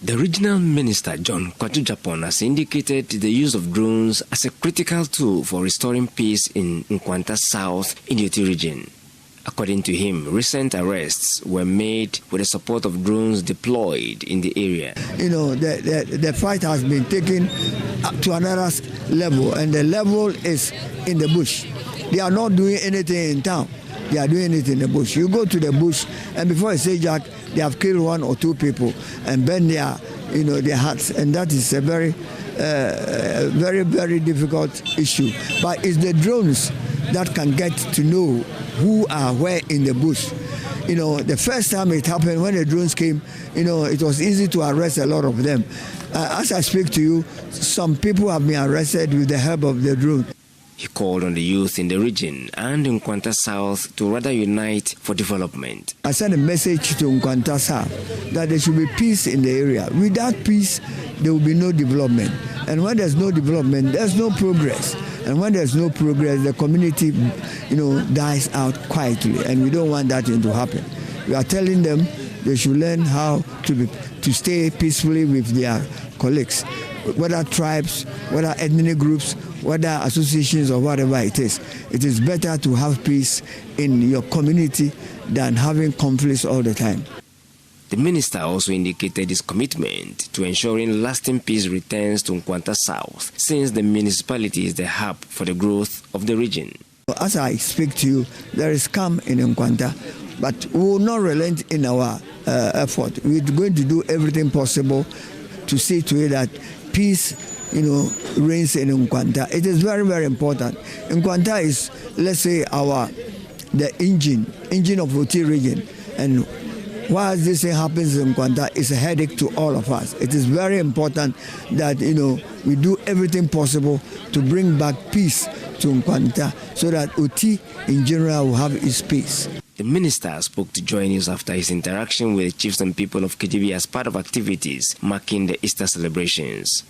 The regional minister, John Kwadwo Japon, has indicated the use of drones as a critical tool for restoring peace in Nkrumah South in the Oti region. According to him, recent arrests were made with the support of drones deployed in the area. You know, the fight has been taken up to another level, and the level is in the bush. They are not doing anything in town. They are doing it in the bush. You go to the bush, and before you say Jack, they have killed 1 or 2 people and burned their huts, and that is a very, very difficult issue. But it's the drones that can get to know who are where in the bush. You know, the first time it happened, when the drones came, you know, it was easy to arrest a lot of them. As I speak to you, some people have been arrested with the help of the drone. He called on the youth in the region and in Nkrumah South to rather unite for development. I sent a message to Nkrumah South that there should be peace in the area. Without peace, there will be no development. And when there's no development, there's no progress. And when there's no progress, the community, dies out quietly. And we don't want that to happen. We are telling them they should learn how to stay peacefully with their colleagues, whether tribes, whether ethnic groups, whether associations or whatever it is. It is better to have peace in your community than having conflicts all the time. The minister also indicated his commitment to ensuring lasting peace returns to Nkrumah South, since the municipality is the hub for the growth of the region. As I speak to you, there is calm in Nkrumah, but we will not relent in our effort. We're going to do everything possible to see to it that peace, reigns in Nkrumah. It is very, very important. Nkrumah is, let's say, the engine of Oti region, and while this thing happens in Nkrumah, it's a headache to all of us. It is very important that we do everything possible to bring back peace to Nkrumah, so that Oti in general will have its peace. The minister spoke to Joy News after his interaction with the chiefs and people of KJB as part of activities marking the Easter celebrations.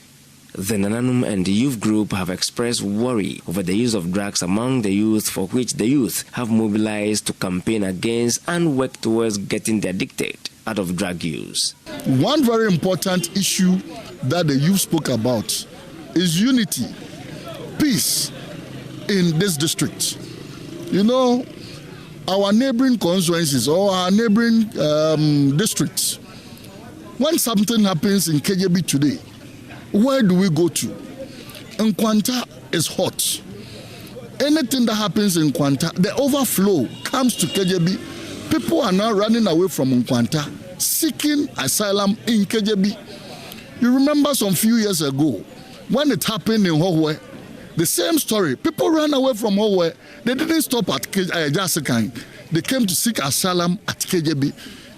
The Nananum and the youth group have expressed worry over the use of drugs among the youth, for which the youth have mobilized to campaign against and work towards getting the addicted out of drug use. One very important issue that the youth spoke about is unity, peace in this district. Our neighboring constituencies or our neighboring districts, when something happens in KJB today, where do we go to? Nkrumah is hot. Anything that happens in Nkrumah, the overflow comes to KJB. People are now running away from Nkrumah, seeking asylum in KJB. You remember some few years ago, when it happened in Howe, the same story. People ran away from Howe. They didn't stop at Jasikan. They came to seek asylum at KJB.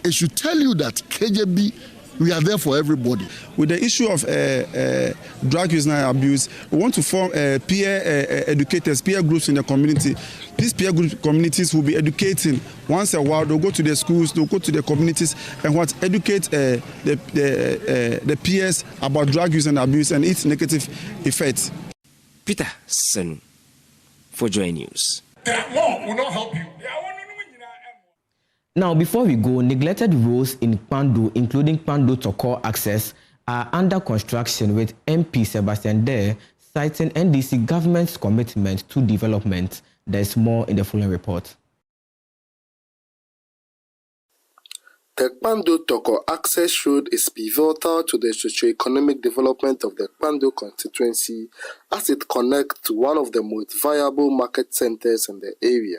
It should tell you that KJB, we are there for everybody. With the issue of drug use and abuse, we want to form peer educators, peer groups in the community. These peer group communities will be educating once a while. They'll go to the schools, they'll go to the communities and educate the peers about drug use and abuse and its negative effects. Peter Sen for Joy News. Law will not help you. Now, before we go, neglected roads in Kpando, including Kpando Toko access, are under construction, with MP Sebastian Dare citing NDC government's commitment to development. There's more in the following report. The Kpando Toko access road is pivotal to the socio-economic development of the Kpando constituency, as it connects to one of the most viable market centers in the area.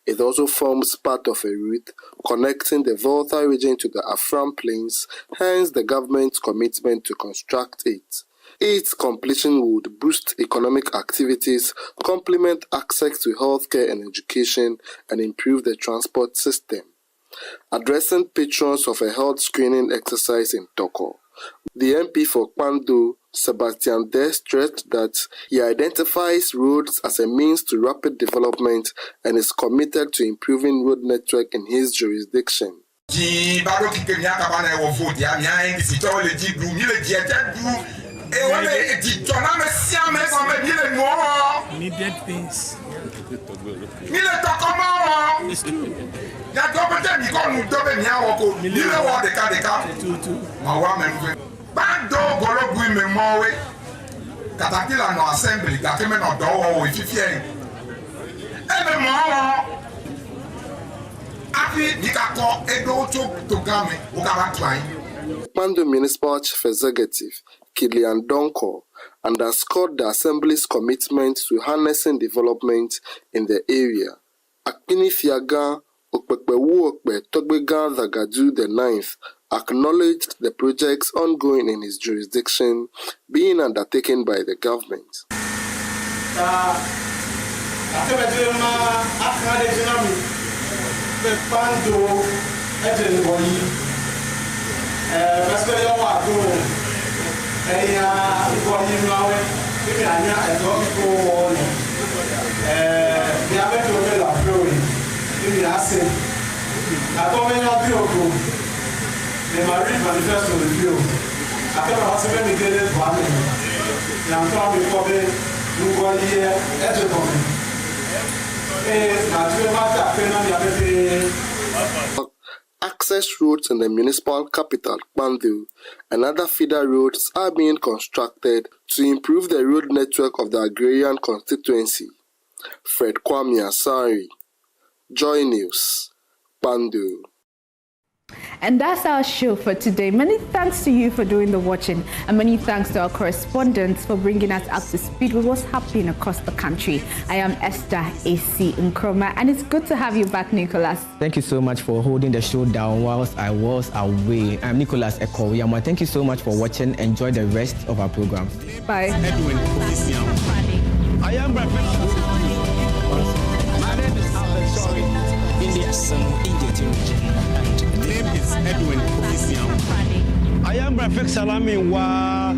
It also forms part of a route connecting the Volta region to the Afram Plains, hence the government's commitment to construct it. Its completion would boost economic activities, complement access to healthcare and education, and improve the transport system. Addressing patrons of a health screening exercise in Toko, the MP for Kpando, Sebastian Dare, stressed that he identifies roads as a means to rapid development and is committed to improving road network in his jurisdiction. Needed things. It's true. Caterpillar no assembly, that came no door with 50. Every more. Happy Nikako Edo to Gami, Ukaba Klein. Kpando Municipal Chief Executive Kilian Donko underscored the Assembly's commitment to harnessing development in the area. Akpini Fiaga Okpekpewu Okpe Togbegan Zagadu the 9th acknowledged the projects ongoing in his jurisdiction being undertaken by the government. The marriage manifesto review. I can't have seven negative one. I'm talking about the access roads in the municipal capital, Kpando, and other feeder roads are being constructed to improve the road network of the agrarian constituency. Fred Kwame Asari, Joy News, Kpando. And that's our show for today. Many thanks to you for doing the watching, and many thanks to our correspondents for bringing us up to speed with what's happening across the country. I am Esther AC Nkrumah, and it's good to have you back, Nicholas. Thank you so much for holding the show down whilst I was away. I'm Nicholas Ekow. Yamoah, thank you so much for watching. Enjoy the rest of our program. Bye. I am my name is Sorry. Edwin I am Rafik Salami Wa.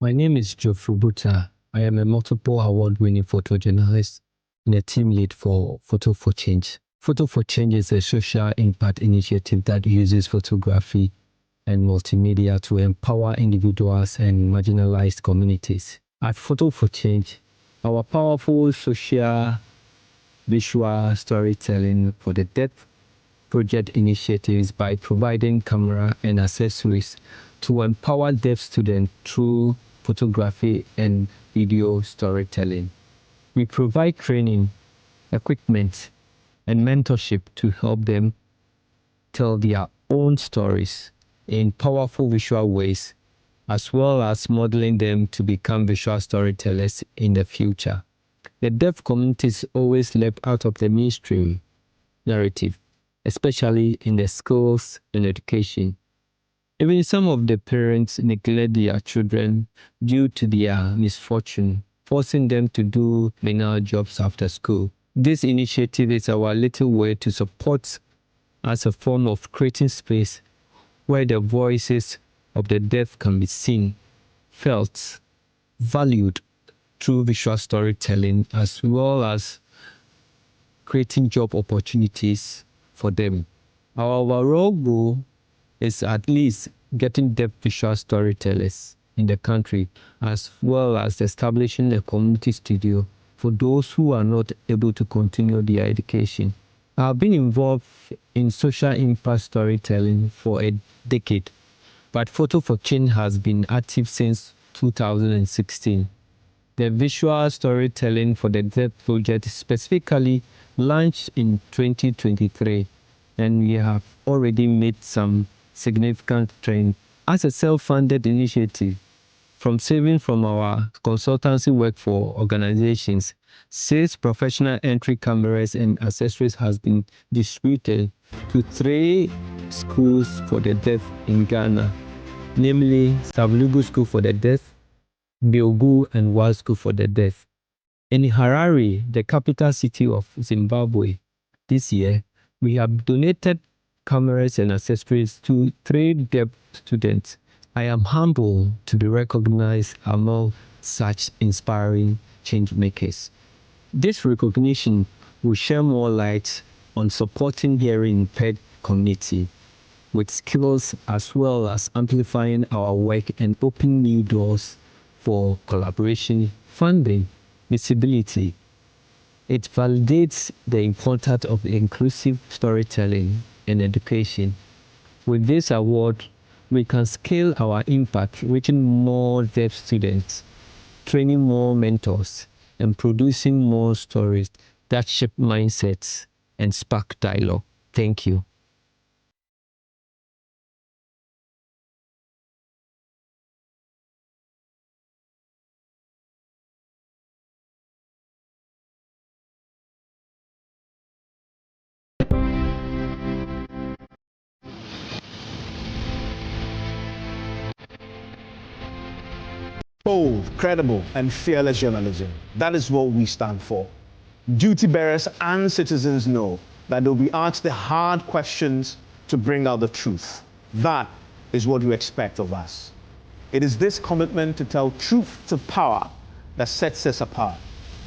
My name is Geoffrey Buta. I am a multiple award-winning photojournalist and a team lead for Photo for Change. Photo for Change is a social impact initiative that uses photography and multimedia to empower individuals and marginalized communities. At Photo for Change, our powerful social visual storytelling for the deaf project initiatives by providing camera and accessories to empower deaf students through photography and video storytelling. We provide training, equipment, and mentorship to help them tell their own stories in powerful visual ways, as well as modeling them to become visual storytellers in the future. The deaf communities always left out of the mainstream narrative, especially in the schools and education. Even some of the parents neglect their children due to their misfortune, forcing them to do menial jobs after school. This initiative is our little way to support as a form of creating space where the voices of the deaf can be seen, felt, valued through visual storytelling, as well as creating job opportunities for them. Our overall goal is at least getting deaf visual storytellers in the country, as well as establishing a community studio for those who are not able to continue their education. I've been involved in social impact storytelling for a decade, but Photo for Change has been active since 2016. The visual storytelling for the deaf project specifically launched in 2023, and we have already made some significant trends. As a self-funded initiative, from saving from our consultancy work for organizations, 6 professional entry cameras and accessories has been distributed to 3 schools for the deaf in Ghana, namely Savlugu School for the Deaf, Biogu and Wa School for the Deaf. In Harare, the capital city of Zimbabwe, this year, we have donated cameras and accessories to 3 deaf students. I am humbled to be recognized among such inspiring change makers. This recognition will shine more light on supporting hearing impaired community with skills as well as amplifying our work and opening new doors for collaboration, funding, visibility. It validates the importance of inclusive storytelling and education. With this award, we can scale our impact, reaching more deaf students, training more mentors, and producing more stories that shape mindsets and spark dialogue. Thank you. Bold, credible, and fearless journalism. That is what we stand for. Duty bearers and citizens know that they'll be asked the hard questions to bring out the truth. That is what you expect of us. It is this commitment to tell truth to power that sets us apart,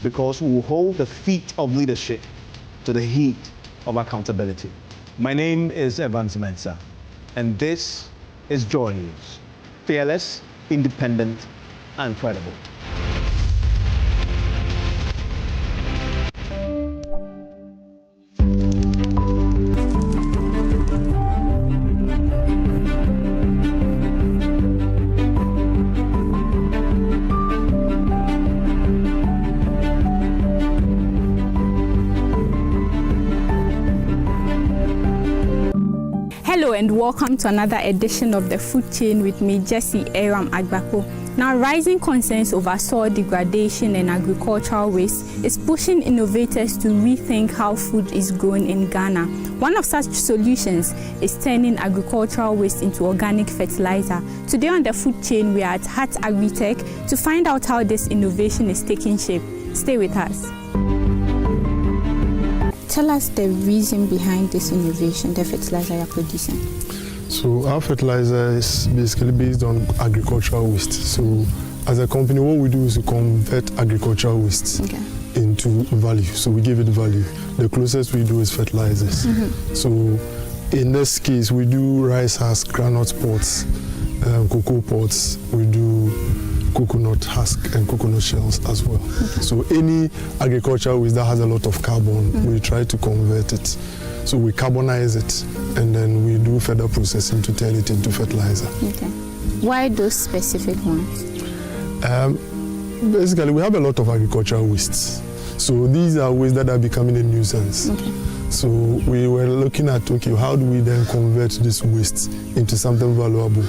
because we will hold the feet of leadership to the heat of accountability. My name is Evans Mensah, and this is Joy News. Fearless, independent, and credible. Hello and welcome to another edition of The Food Chain with me, Jessie Aram Agbako. Now, rising concerns over soil degradation and agricultural waste is pushing innovators to rethink how food is grown in Ghana. One of such solutions is turning agricultural waste into organic fertilizer. Today on The Food Chain, we are at Hat Agritech to find out how this innovation is taking shape. Stay with us. Tell us the reason behind this innovation, the fertilizer you're producing. So our fertilizer is basically based on agricultural waste. So as a company, what we do is we convert agricultural waste into value. So we give it value. The closest we do is fertilizers. So in this case, we do rice husk, groundnut pods, cocoa pods. We do coconut husk and coconut shells as well. So any agricultural waste that has a lot of carbon, we try to convert it. So we carbonize it, and then we do further processing to turn it into fertilizer. Okay. Why those specific ones? Basically, we have a lot of agricultural wastes. So these are wastes that are becoming a nuisance. So we were looking at, okay, how do we then convert this waste into something valuable?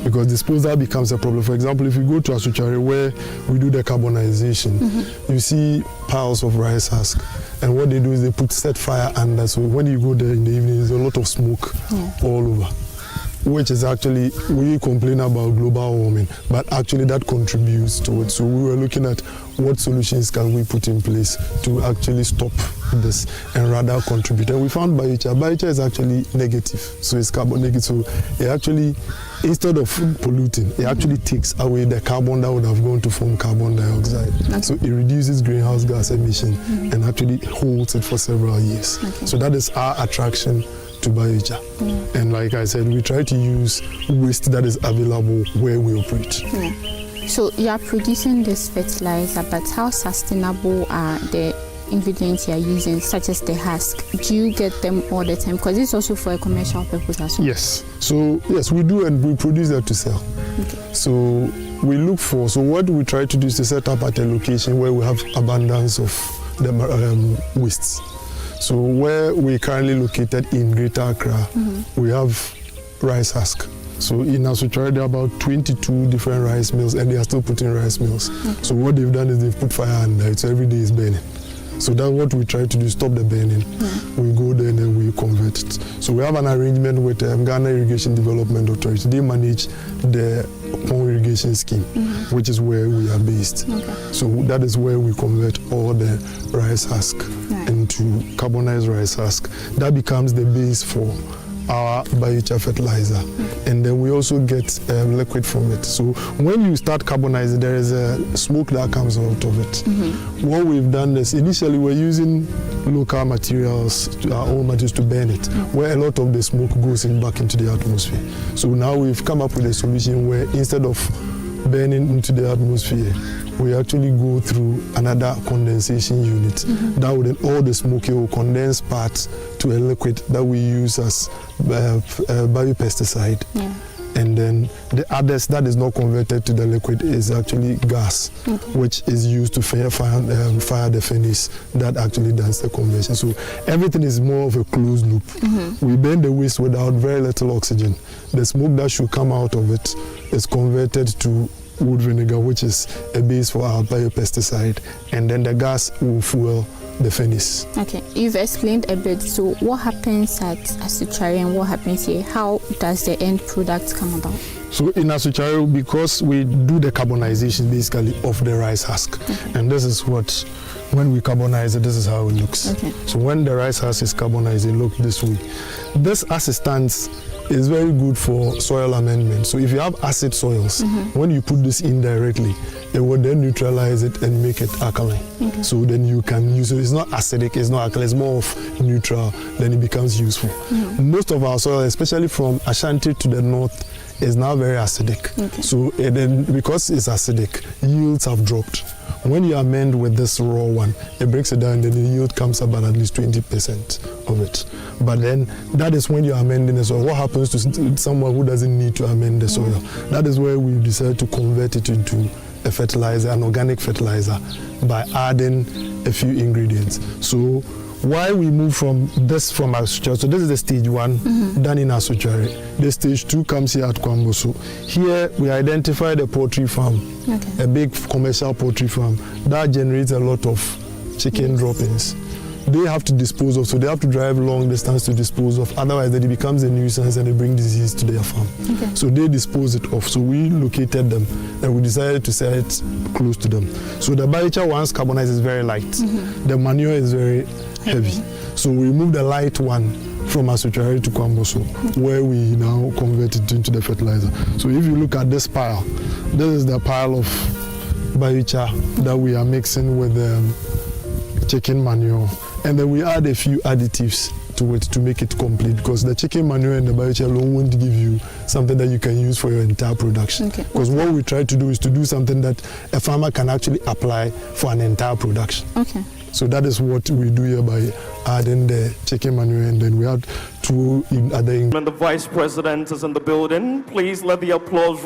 Because disposal becomes a problem. For example, if you go to Asuchare where we do the carbonization, you see piles of rice husk. And what they do is they set fire under. So when you go there in the evening, there's a lot of smoke all over, which is actually, we complain about global warming, but actually that contributes to it. So we were looking at what solutions can we put in place to actually stop this and rather contribute. And we found biochar. Biochar is actually negative, so it's carbon negative. So it actually, instead of polluting, it actually takes away the carbon that would have gone to form carbon dioxide. So it reduces greenhouse gas emission and actually holds it for several years. So that is our attraction to biochar. And like I said, we try to use waste that is available where we operate. So you are producing this fertilizer, but how sustainable are the ingredients you are using, such as the husk? Do you get them all the time? Because it's also for a commercial purpose as well. Yes. So yes, we do, and we produce that to sell. So we look for, so what we try to do is to set up at a location where we have abundance of the wastes. So where we're currently located in Greater Accra, we have rice husk. So in Asuchare, there are about 22 different rice mills, and they are still putting rice mills. So what they've done is they've put fire under it, so every day is burning. So that's what we try to do, stop the burning. We go there and then we convert it. So we have an arrangement with Ghana Irrigation Development Authority. They manage the pond irrigation scheme, which is where we are based. So that is where we convert all the rice husk into carbonized rice husk. That becomes the base for our biochar fertilizer, and then we also get liquid from it. So when you start carbonizing, there is a smoke that comes out of it. What we've done is initially we're using local materials, our own materials to burn it, where a lot of the smoke goes back into the atmosphere. So now we've come up with a solution where instead of burning into the atmosphere, we actually go through another condensation unit. That would then all the smoke will condense parts to a liquid that we use as biopesticide. And then the others that is not converted to the liquid is actually gas, which is used to fire the furnace that actually does the conversion. So everything is more of a closed loop. We burn the waste without very little oxygen. The smoke that should come out of it is converted to wood vinegar, which is a base for our biopesticide, and then the gas will fuel the furnace. Okay, you've explained a bit. So what happens at Asuchari and what happens here? How does the end product come about? So in Asuchari, because we do the carbonization basically of the rice husk, and this is what, when we carbonize it, this is how it looks. So when the rice husk is carbonized, it looks this way. This as it stands is very good for soil amendment. So if you have acid soils, when you put this in directly, it will then neutralize it and make it alkaline. So then you can use it. It's not acidic, it's not alkaline, it's more of neutral, then it becomes useful. Most of our soil, especially from Ashanti to the north, is now very acidic. So then because it's acidic, yields have dropped. When you amend with this raw one, it breaks it down, then the yield comes about at least 20% of it. But then that is when you're amending the soil. What happens to someone who doesn't need to amend the soil? That is where we decided to convert it into a fertilizer, an organic fertilizer, by adding a few ingredients. So why we move from Asuchari, so this is the stage 1 done in Asuchari. The stage 2 comes here at Kwamboso. Here we identify the poultry farm, a big commercial poultry farm that generates a lot of chicken droppings. They have to dispose of, so they have to drive long distance to dispose of, otherwise then it becomes a nuisance and they bring disease to their farm. So they dispose it off. So we located them and we decided to sell it close to them. So the biochar once carbonized is very light. The manure is very heavy. So we moved the light one from Asuchari to Kwamboso, where we now convert it into the fertilizer. So if you look at this pile, this is the pile of biochar that we are mixing with chicken manure. And then we add a few additives to it to make it complete, because the chicken manure and the biochar alone won't give you something that you can use for your entire production. Because what we try to do is to do something that a farmer can actually apply for an entire production. So that is what we do here by adding the chicken manure, and then we add 2 other ingredients. When the Vice President is in the building, please let the applause